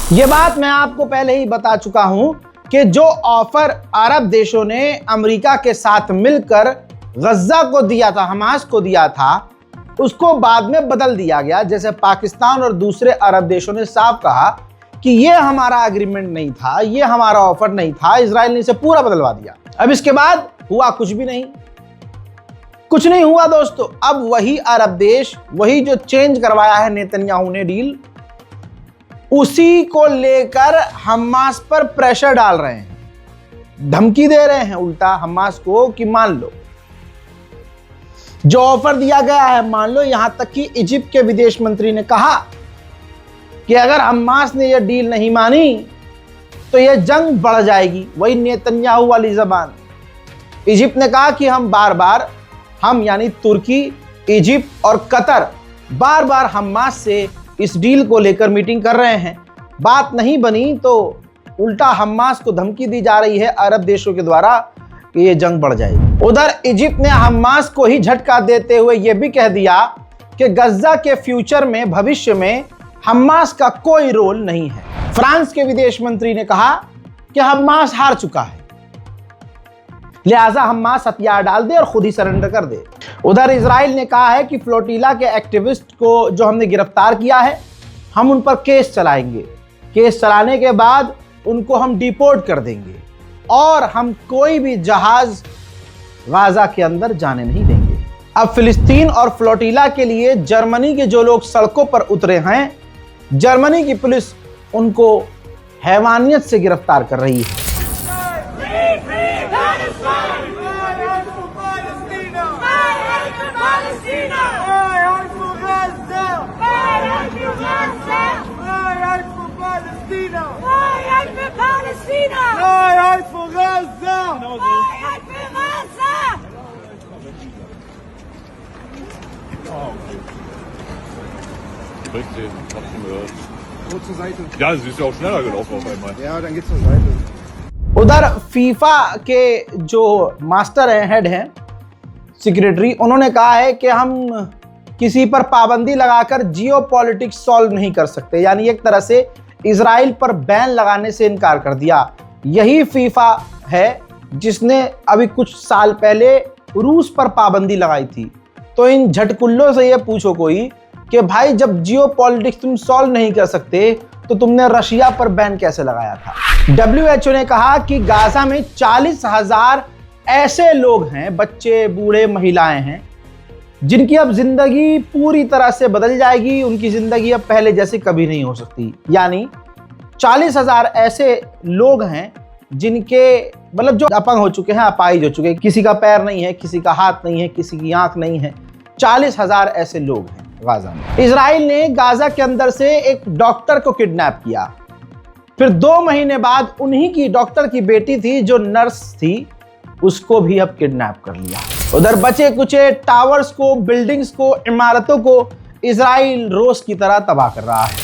ये बात मैं आपको पहले ही बता चुका हूं कि जो ऑफर अरब देशों ने अमेरिका के साथ मिलकर गज्जा को दिया था, हमास को दिया था, उसको बाद में बदल दिया गया। जैसे पाकिस्तान और दूसरे अरब देशों ने साफ कहा कि ये हमारा एग्रीमेंट नहीं था, ये हमारा ऑफर नहीं था, इजराइल ने इसे पूरा बदलवा दिया। अब इसके बाद हुआ कुछ भी नहीं, कुछ नहीं हुआ दोस्तों। अब वही अरब देश, वही जो चेंज करवाया है नेतन्याहू ने डील, उसी को लेकर हमास पर प्रेशर डाल रहे हैं, धमकी दे रहे हैं उल्टा हमास को कि मान लो जो ऑफर दिया गया है मान लो। यहां तक कि इजिप्ट के विदेश मंत्री ने कहा कि अगर हमास ने यह डील नहीं मानी तो यह जंग बढ़ जाएगी। वही नेतन्याहू वाली जबान। इजिप्ट ने कहा कि हम बार बार, हम यानी तुर्की, इजिप्ट और कतर बार बार हमास से इस डील को लेकर मीटिंग कर रहे हैं, बात नहीं बनी तो उल्टा हमास को धमकी दी जा रही है अरब देशों के द्वारा कि ये जंग बढ़ जाएगी। उधर इजिप्ट ने हमास को ही झटका देते हुए यह भी कह दिया कि गज्जा के फ्यूचर में, भविष्य में हमास का कोई रोल नहीं है। फ्रांस के विदेश मंत्री ने कहा कि हमास हार चुका है, लिहाजा हमास हथियार डाल दे और खुद ही सरेंडर कर दे। उधर इजराइल ने कहा है कि फ्लोटिला के एक्टिविस्ट को जो हमने गिरफ्तार किया है, हम उन पर केस चलाएंगे, केस चलाने के बाद उनको हम डिपोर्ट कर देंगे और हम कोई भी जहाज गाजा के अंदर जाने नहीं देंगे। अब फिलिस्तीन और फ्लोटिला के लिए जर्मनी के जो लोग सड़कों पर उतरे हैं, जर्मनी की पुलिस उनको हैवानियत से गिरफ्तार कर रही है। Richtig, hab schon gehört. Wo zur Seite? Ja, sie ist ja auch schneller gelaufen auf einmal. Ja, dann geht's zur Seite. उधर फीफा के जो मास्टर हैं, हेड हैं, सेक्रेटरी, उन्होंने कहा है कि हम किसी पर पाबंदी लगाकर जियोपॉलिटिक्स सॉल्व नहीं कर सकते, यानी एक तरह से इजराइल पर बैन लगाने से इनकार कर दिया। यही फीफा है जिसने अभी कुछ साल पहले रूस पर पाबंदी लगाई थी। तो इन झटकुल्लों से ये पूछो कोई कि भाई जब जियोपॉलिटिक्स तुम सॉल्व नहीं कर सकते तो तुमने रशिया पर बैन कैसे लगाया था। WHO ने कहा कि गाजा में 40,000 ऐसे लोग हैं, बच्चे, बूढ़े, महिलाएं हैं, जिनकी अब जिंदगी पूरी तरह से बदल जाएगी। उनकी जिंदगी अब पहले जैसी कभी नहीं हो सकती। यानी 40,000 ऐसे लोग हैं जिनके मतलब जो अपंग हो चुके हैं, अपाहिज हो चुके हैं, किसी का पैर नहीं है, किसी का हाथ नहीं है, किसी की आंख नहीं है। 40,000 ऐसे लोग हैं गाजा में। इजराइल ने गाजा के अंदर से एक डॉक्टर को किडनैप किया, फिर 2 महीने बाद उन्हीं की डॉक्टर की बेटी थी जो नर्स थी, उसको भी अब किडनैप कर लिया। उधर बचे कुचे टावर्स को, बिल्डिंग्स को, इमारतों को इजराइल रोज की तरह तबाह कर रहा है।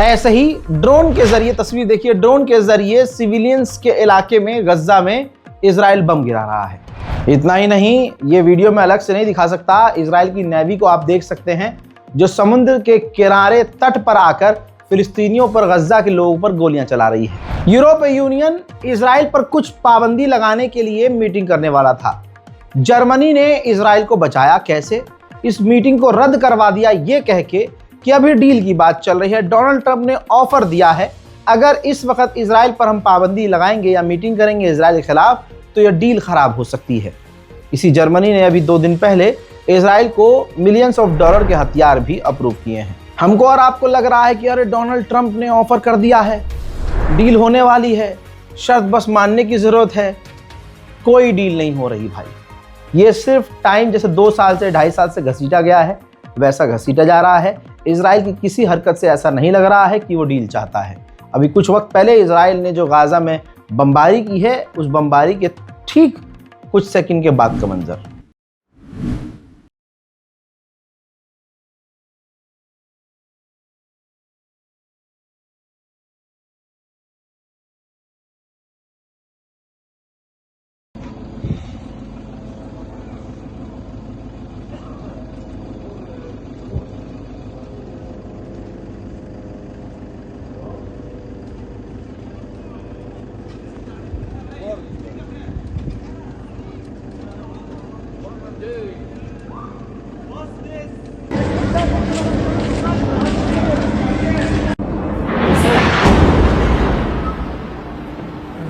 ऐसे ही ड्रोन के जरिए, तस्वीर देखिए, ड्रोन के जरिए सिविलियंस के इलाके में, गज्जा में इजराइल बम गिरा रहा है। इतना ही नहीं, ये वीडियो में अलग से नहीं दिखा सकता, इजराइल की नेवी को आप देख सकते हैं जो समुद्र के किनारे तट पर आकर फिलिस्तीनियों पर, गज्जा के लोगों पर गोलियां चला रही है। यूरोपीय यूनियन इजराइल पर कुछ पाबंदी लगाने के लिए मीटिंग करने वाला था। जर्मनी ने इजराइल को बचाया कैसे? इस मीटिंग को रद्द करवा दिया ये कह के कि अभी डील की बात चल रही है। डोनाल्ड ट्रंप ने ऑफर दिया है, अगर इस वक्त इजराइल पर हम पाबंदी लगाएंगे या मीटिंग करेंगे इजराइल के खिलाफ तो यह डील खराब हो सकती है। इसी जर्मनी ने अभी 2 दिन पहले इजराइल को मिलियंस ऑफ डॉलर के हथियार भी अप्रूव किए हैं। हमको और आपको लग रहा है कि अरे डोनाल्ड ट्रंप ने ऑफर कर दिया है, डील होने वाली है, शर्त बस मानने की जरूरत है। कोई डील नहीं हो रही भाई। ये सिर्फ टाइम, जैसे 2 साल से 2.5 साल से घसीटा गया है वैसा घसीटा जा रहा है। इजराइल की किसी हरकत से ऐसा नहीं लग रहा है कि वो डील चाहता है। अभी कुछ वक्त पहले इजराइल ने जो गाजा में बमबारी की है, उस बमबारी के ठीक कुछ सेकंड के बाद का मंजर।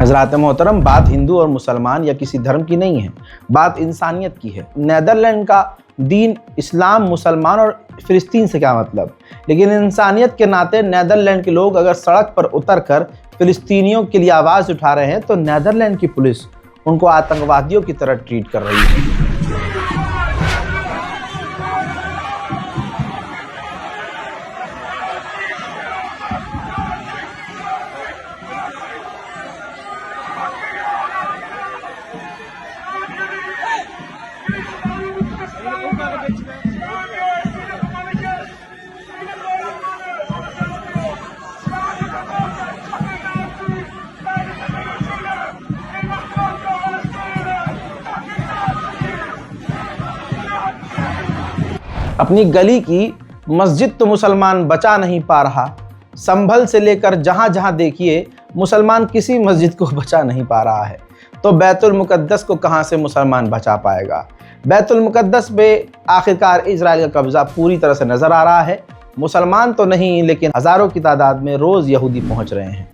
हजरात मोहतरम, बात हिंदू और मुसलमान या किसी धर्म की नहीं है, बात इंसानियत की है। नेदरलैंड का दीन इस्लाम, मुसलमान और फिलिस्तीन से क्या मतलब, लेकिन इंसानियत के नाते नेदरलैंड के लोग अगर सड़क पर उतरकर फिलिस्तीनियों के लिए आवाज़ उठा रहे हैं तो नेदरलैंड की पुलिस उनको आतंकवादियों की तरह ट्रीट कर रही है। अपनी गली की मस्जिद तो मुसलमान बचा नहीं पा रहा, संभल से लेकर जहां जहां देखिए मुसलमान किसी मस्जिद को बचा नहीं पा रहा है, तो बैतुल मुकद्दस को कहां से मुसलमान बचा पाएगा। बैतुल मुकद्दस पे आखिरकार इजराइल का कब्जा पूरी तरह से नजर आ रहा है। मुसलमान तो नहीं, लेकिन हजारों की तादाद में रोज यहूदी पहुंच रहे हैं।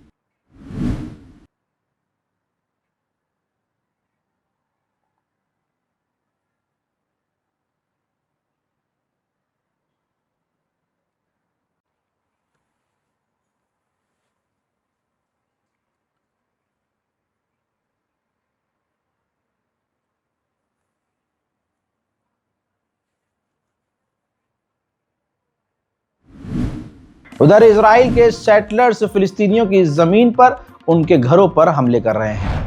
उधर इजराइल के सेटलर्स फिलिस्तीनियों की जमीन पर, उनके घरों पर हमले कर रहे हैं।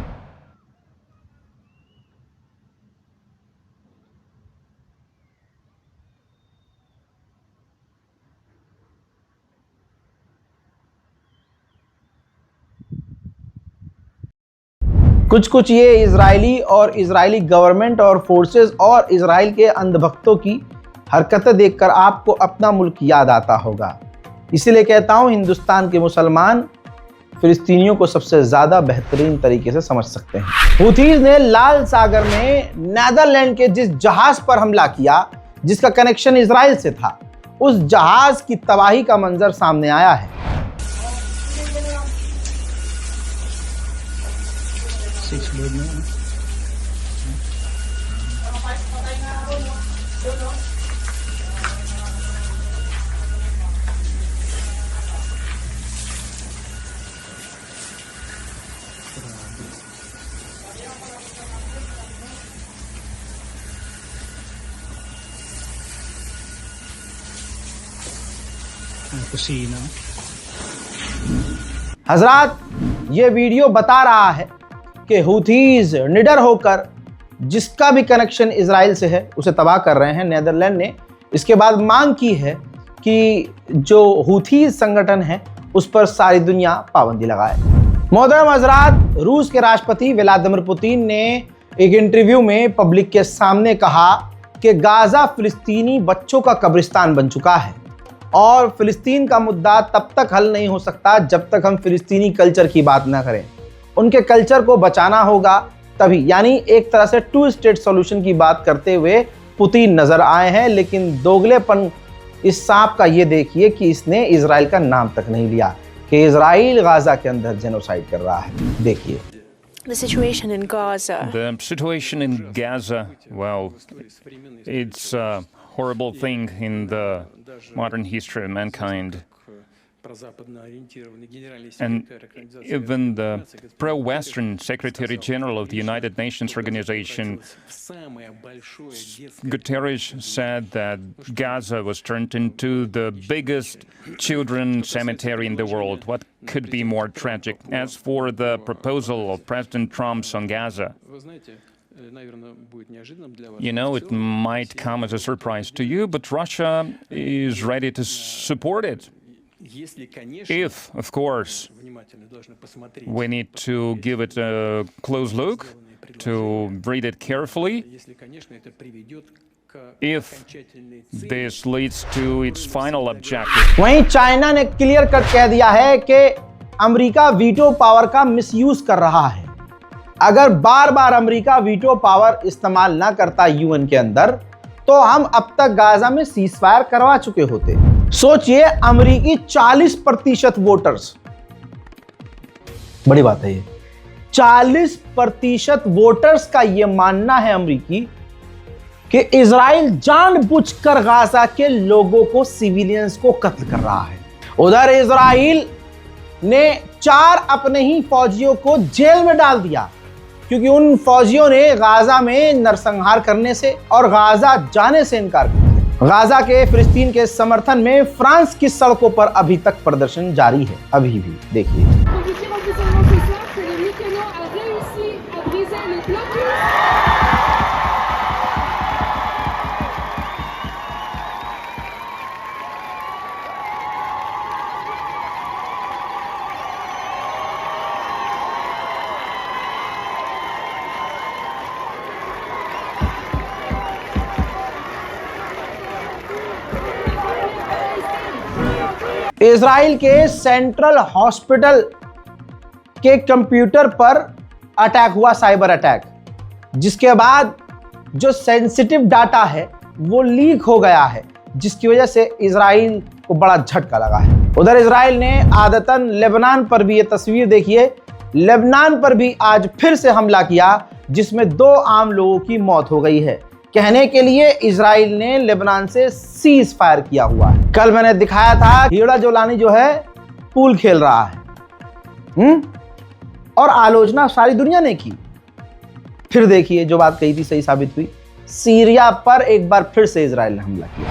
कुछ ये इजरायली और इजरायली गवर्नमेंट और फोर्सेस और इजराइल के अंधभक्तों की हरकतें देखकर आपको अपना मुल्क याद आता होगा। इसीलिए कहता हूं, हिंदुस्तान के मुसलमान फिलिस्तीनियों को सबसे ज्यादा बेहतरीन तरीके से समझ सकते हैं। हुथीज ने लाल सागर में नेदरलैंड के जिस जहाज पर हमला किया जिसका कनेक्शन इजराइल से था, उस जहाज की तबाही का मंजर सामने आया है। हजरात, ये वीडियो बता रहा है कि हुथीज निडर होकर जिसका भी कनेक्शन इजराइल से है उसे तबाह कर रहे हैं। नेदरलैंड ने इसके बाद मांग की है कि जो हुथीज संगठन है उस पर सारी दुनिया पाबंदी लगाए। मोहतरम हजरात, रूस के राष्ट्रपति व्लादिमीर पुतिन ने एक इंटरव्यू में पब्लिक के सामने कहा कि गाजा फिलिस्तीनी बच्चों का कब्रिस्तान बन चुका है और फिलिस्तीन का मुद्दा तब तक हल नहीं हो सकता जब तक हम फिलिस्तीनी कल्चर की बात ना करें। उनके कल्चर को बचाना होगा तभी, यानी एक तरह से 2 स्टेट सॉल्यूशन की बात करते हुए पुतिन नजर आए हैं। लेकिन दोगलेपन इस सांप का ये देखिए कि इसने इजराइल का नाम तक नहीं लिया कि इजराइल गाजा के अंदर जेनोसाइड कर रहा है। देखिए The situation in Gaza. The situation in Gaza, well, it's a horrible thing in the modern history of mankind. And even the pro-Western Secretary General of the United Nations Organization, Guterres, said that Gaza was turned into the biggest children's cemetery in the world. What could be more tragic? As for the proposal of President Trump's on Gaza, you know, it might come as a surprise to you, but Russia is ready to support it. If, of course, we need to give it a close look, to read it carefully, if this leads to its final objective. वहीं China ने clear cut कह दिया है कि America veto power का misuse कर रहा है। अगर बार बार अमेरिका वीटो पावर इस्तेमाल ना करता यूएन के अंदर, तो हम अब तक गाजा में सीजफायर करवा चुके होते। सोचिए, अमेरिकी 40% वोटर्स, बड़ी बात है ये, 40% वोटर्स का यह मानना है अमेरिकी कि इजराइल जानबूझकर गाजा के लोगों को, सिविलियंस को कत्ल कर रहा है। उधर इजराइल ने 4 अपने ही फौजियों को जेल में डाल दिया, क्योंकि उन फौजियों ने गाजा में नरसंहार करने से और गाजा जाने से इनकार कर दिया। गाजा के फिलिस्तीन के समर्थन में फ्रांस की सड़कों पर अभी तक प्रदर्शन जारी है। अभी भी देखिए। इजराइल के सेंट्रल हॉस्पिटल के कंप्यूटर पर अटैक हुआ, साइबर अटैक, जिसके बाद जो सेंसिटिव डाटा है वो लीक हो गया है, जिसकी वजह से इजराइल को बड़ा झटका लगा है। उधर इजराइल ने आदतन लेबनान पर भी, ये तस्वीर देखिए, लेबनान पर भी आज फिर से हमला किया, जिसमें 2 आम लोगों की मौत हो गई है। कहने के लिए इजराइल ने लेबनान से सीज फायर किया हुआ है। कल मैंने दिखाया था हीड़ा जोलानी जो है पूल खेल रहा है, और आलोचना सारी दुनिया ने की। फिर देखिए, जो बात कही थी सही साबित हुई। सीरिया पर एक बार फिर से इजराइल ने हमला किया।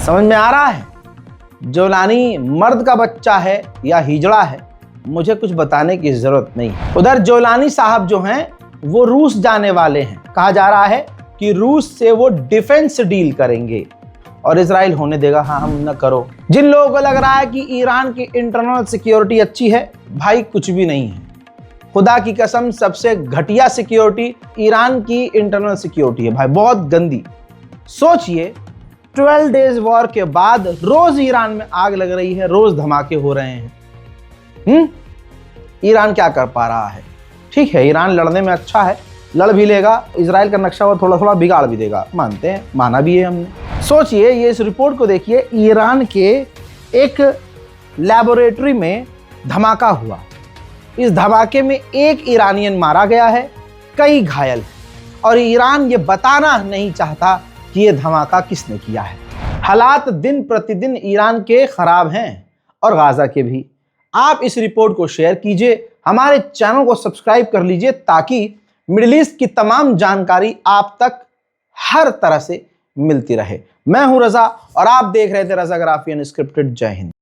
समझ में आ रहा है, जोलानी मर्द का बच्चा है या हिजड़ा है, मुझे कुछ बताने की जरूरत नहीं है। उधर जोलानी साहब जो हैं वो रूस जाने वाले हैं। कहा जा रहा है कि रूस से वो डिफेंस डील करेंगे और इजराइल होने देगा। हाँ, हम न करो। जिन लोगों को लग रहा है कि ईरान की इंटरनल सिक्योरिटी अच्छी है, भाई कुछ भी नहीं है। खुदा की कसम, सबसे घटिया सिक्योरिटी ईरान की इंटरनल सिक्योरिटी है भाई, बहुत गंदी। सोचिए, 12 डेज वॉर के बाद रोज ईरान में आग लग रही है, रोज धमाके हो रहे हैं। ईरान क्या कर पा रहा है? ठीक है, ईरान लड़ने में अच्छा है, लड़ भी लेगा। इजराइल का नक्शा वो थोड़ा थोड़ा बिगाड़ भी देगा, मानते हैं, माना भी है हमने। सोचिए, ये इस रिपोर्ट को देखिए, ईरान के एक लैबोरेटरी में धमाका हुआ। इस धमाके में 1 ईरानियन मारा गया है, कई घायल हैं, और ईरान ये बताना नहीं चाहता कि ये धमाका किसने किया है। हालात दिन प्रतिदिन ईरान के खराब हैं और गाजा के भी। आप इस रिपोर्ट को शेयर कीजिए, हमारे चैनल को सब्सक्राइब कर लीजिए, ताकि मिडिल ईस्ट की तमाम जानकारी आप तक हर तरह से मिलती रहे। मैं हूं रजा और आप देख रहे थे रजाग्राफी अनस्क्रिप्टेड। जय हिंद।